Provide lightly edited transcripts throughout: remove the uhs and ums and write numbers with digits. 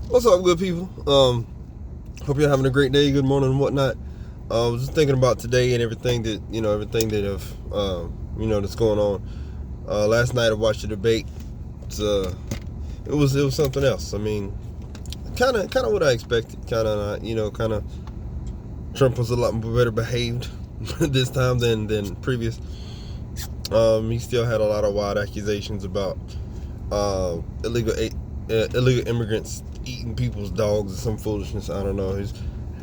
What's up, good people? Hope you're having a great day, good morning, and whatnot. I was just thinking about today and everything that have, that's going on. Last night I watched the debate. It's, it was something else. I mean, kind of what I expected. Kind of Trump was a lot better behaved this time than previous. He still had a lot of wild accusations about illegal immigrants eating people's dogs or some foolishness. I don't know. There's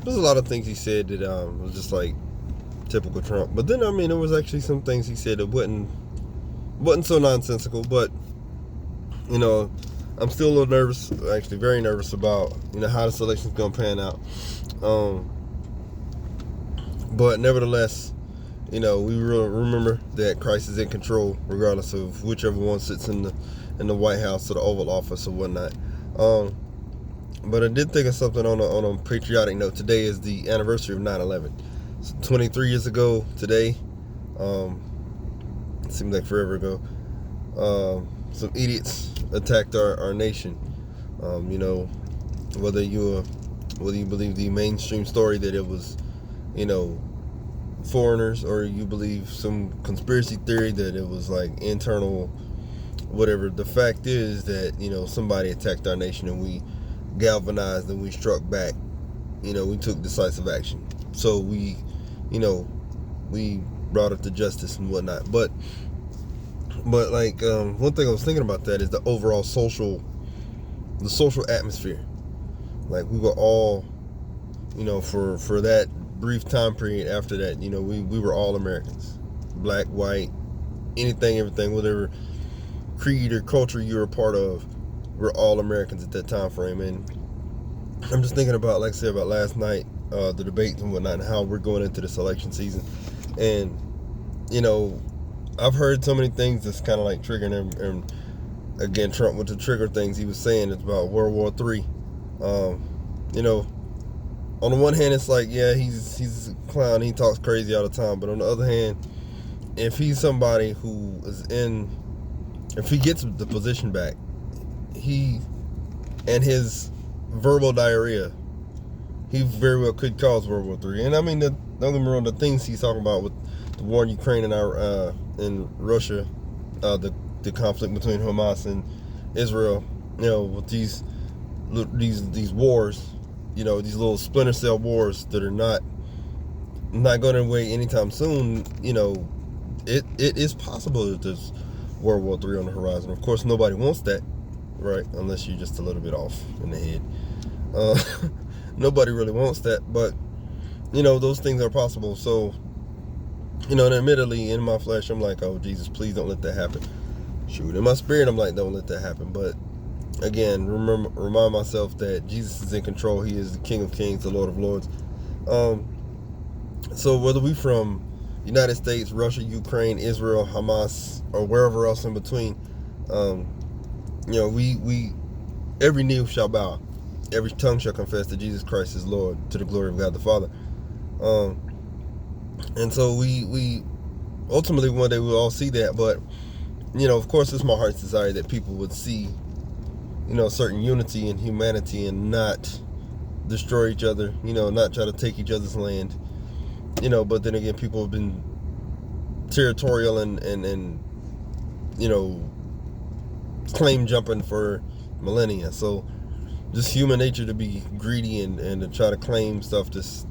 a lot of things he said that was just like typical Trump. But then there was actually some things he said that wasn't so nonsensical. But you know, I'm still a little nervous, actually very nervous about how this election's gonna pan out. But nevertheless, we will remember that Christ is in control, regardless of whichever one sits in the White House or the Oval Office or whatnot. But I did think of something on a patriotic note. Today is the anniversary of 9/11. So 23 years ago today. It seems like forever ago. Some idiots attacked our nation. Whether you believe the mainstream story that it was, foreigners, or you believe some conspiracy theory that it was like internal, whatever. The fact is that somebody attacked our nation and we galvanized and we struck back. We took decisive action. So we brought it to justice and whatnot. But like one thing I was thinking about that is the overall social atmosphere. Like we were all, for that brief time period after that, we were all Americans, black, white, anything, everything, whatever creed or culture you were a part of. We're all Americans at that time frame. And I'm just thinking about, like I said, about last night, the debates and whatnot, and how we're going into this election season. And I've heard so many things that's kind of like triggering him. And again, Trump, with the trigger things he was saying, it's about World War III. On the one hand, it's like, yeah, he's a clown, he talks crazy all the time. But on the other hand, if he's somebody who if he gets the position back, he and his verbal diarrhea, he very well could cause World War III. And I mean, don't get me wrong, the things he's talking about with the war in Ukraine and Russia, the conflict between Hamas and Israel, with these wars, these little splinter cell wars that are not going away anytime soon. It is possible that there's World War III on the horizon. Of course, nobody wants that, right? Unless you're just a little bit off in the head. Nobody really wants that, but those things are possible. So, and admittedly, in my flesh, I'm like, oh Jesus, please don't let that happen. Shoot, in my spirit, I'm like, don't let that happen. But again, remind myself that Jesus is in control. He is the King of Kings, the Lord of Lords. So whether we from United States, Russia, Ukraine, Israel, Hamas, or wherever else in between, we every knee shall bow, every tongue shall confess that Jesus Christ is Lord, to the glory of God the Father. And so we ultimately one day we'll all see that. But of course, it's my heart's desire that people would see certain unity and humanity and not destroy each other, not try to take each other's land, but then again, people have been territorial and claim jumping for millennia. So just human nature to be greedy and to try to claim stuff. Just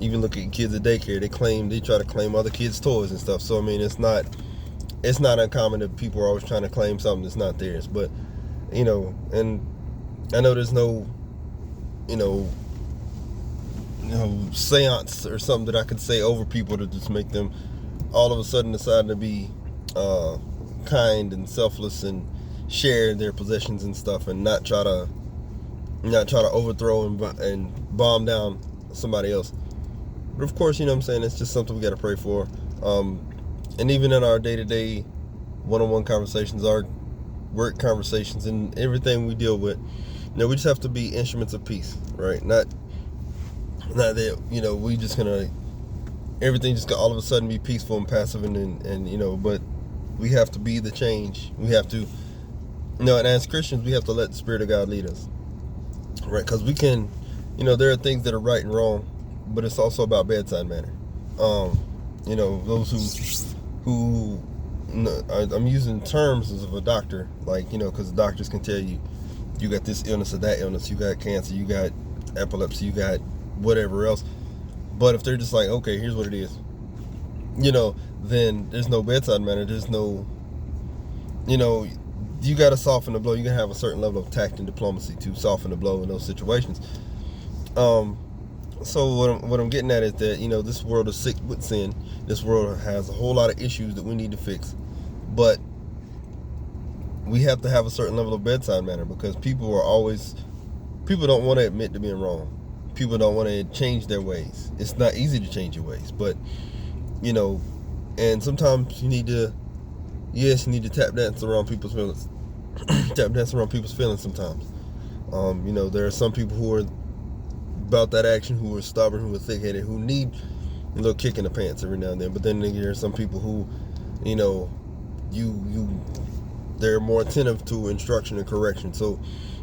even look at kids at daycare, they try to claim other kids' toys and stuff. So I mean, it's not uncommon that people are always trying to claim something that's not theirs. But and I know there's no seance or something that I could say over people to just make them all of a sudden decide to be kind and selfless and share their possessions and stuff, and not try to overthrow and bomb down somebody else. But of course, what I'm saying, it's just something we got to pray for. And even in our day-to-day one-on-one conversations, our work conversations, and everything we deal with, we just have to be instruments of peace, right? Not that we just gonna everything just all of a sudden be peaceful and passive and but we have to be the change. We have to and as Christians, we have to let the Spirit of God lead us. right? Because we can, there are things that are right and wrong, but it's also about bedside manner. Those who I'm using terms of a doctor, like, because doctors can tell you, you got this illness or that illness, you got cancer, you got epilepsy, you got whatever else. But if they're just like, okay, here's what it is, then there's no bedside manner. There's no, you got to soften the blow. You got to have a certain level of tact and diplomacy to soften the blow in those situations. So what I'm getting at is that, this world is sick with sin. This world has a whole lot of issues that we need to fix. But we have to have a certain level of bedside manner, because people don't want to admit to being wrong. People don't want to change their ways. It's not easy to change your ways, but, and sometimes you need to tap dance around people's feelings. Tap dance around people's feelings sometimes. There are some people who are about that action, who are stubborn, who are thick-headed, who need a little kick in the pants every now and then. But then there are some people who, they're more attentive to instruction and correction. So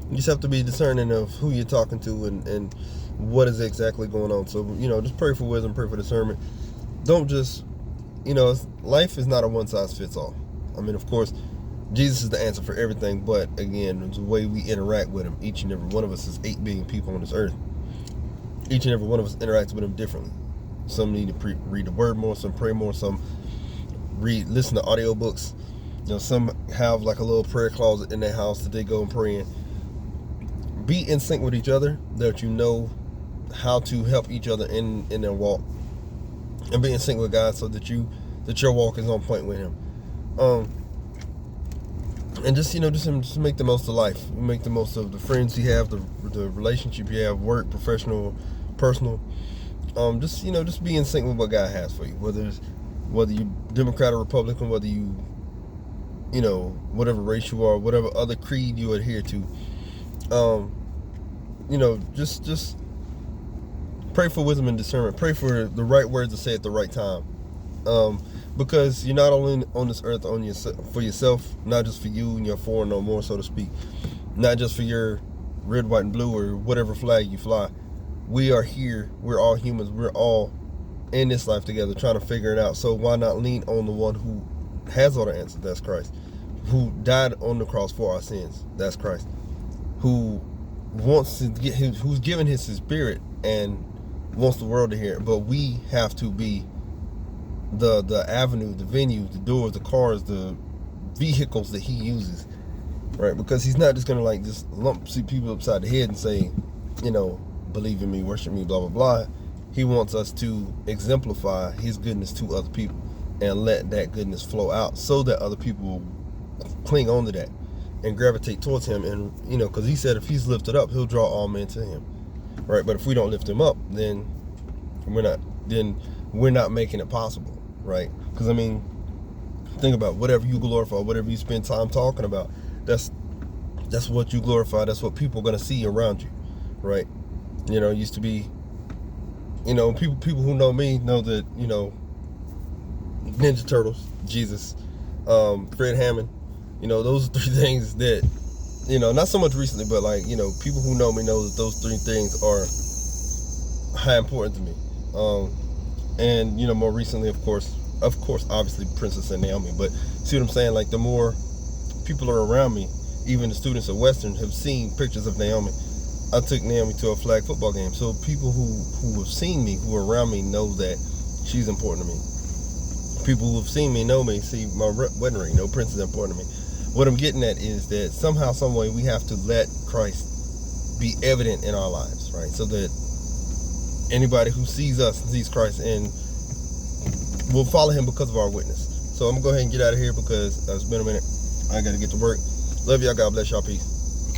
you just have to be discerning of who you're talking to and what is exactly going on. So, just pray for wisdom, pray for discernment. Don't just, life is not a one-size-fits-all. I mean, of course, Jesus is the answer for everything, but again, it's the way we interact with him. Each and every one of us is 8 billion people on this earth. Each and every one of us interacts with him differently. Some need to read the word more, some pray more, some listen to audiobooks. Some have like a little prayer closet in their house that they go and pray in. Be in sync with each other, that you know how to help each other in their walk, and be in sync with God so that your walk is on point with him. And just make the most of life. Make the most of the friends you have, the relationship you have, work, professional, personal. Just be in sync with what God has for you. Whether you Democrat or Republican, whether you whatever race you are, whatever other creed you adhere to. Just pray for wisdom and discernment. Pray for the right words to say at the right time. Because you're not only on this earth for yourself, not just for you and your four no more, so to speak, not just for your red, white, and blue or whatever flag you fly. We are here. We're all humans. We're all in this life together, trying to figure it out. So why not lean on the one who has all the answers? That's Christ. Who died on the cross for our sins? That's Christ. Who wants to who's given his spirit and wants the world to hear it. But we have to be the avenue, the venue, the doors, the cars, the vehicles that he uses, right? Because he's not just gonna just lump people upside the head and say, believe in me, worship me, blah blah blah. He wants us to exemplify his goodness to other people and let that goodness flow out, so that other people will cling on to that and gravitate towards him. And because he said if he's lifted up, he'll draw all men to him, right? But if we don't lift him up, then we're not making it possible. Right? Because think about whatever you glorify, whatever you spend time talking about, that's what you glorify. That's what people are going to see around you, right? It used to be, people who know me know that, Ninja Turtles, Jesus, Fred Hammond, those are 3 things that, not so much recently, but people who know me know that those 3 things are high important to me. And more recently, of course, obviously Princess and Naomi. But see what I'm saying? The more people are around me, even the students at Western have seen pictures of Naomi. I took Naomi to a flag football game, so people who have seen me, who are around me, know that she's important to me. People who have seen me know me, see my wedding ring, know Prince is important to me. What I'm getting at is that somehow, some way, we have to let Christ be evident in our lives, right? So that anybody who sees us and sees Christ and will follow him because of our witness. So I'm gonna go ahead and get out of here because it's been a minute. I gotta get to work. Love y'all. God bless y'all. Peace.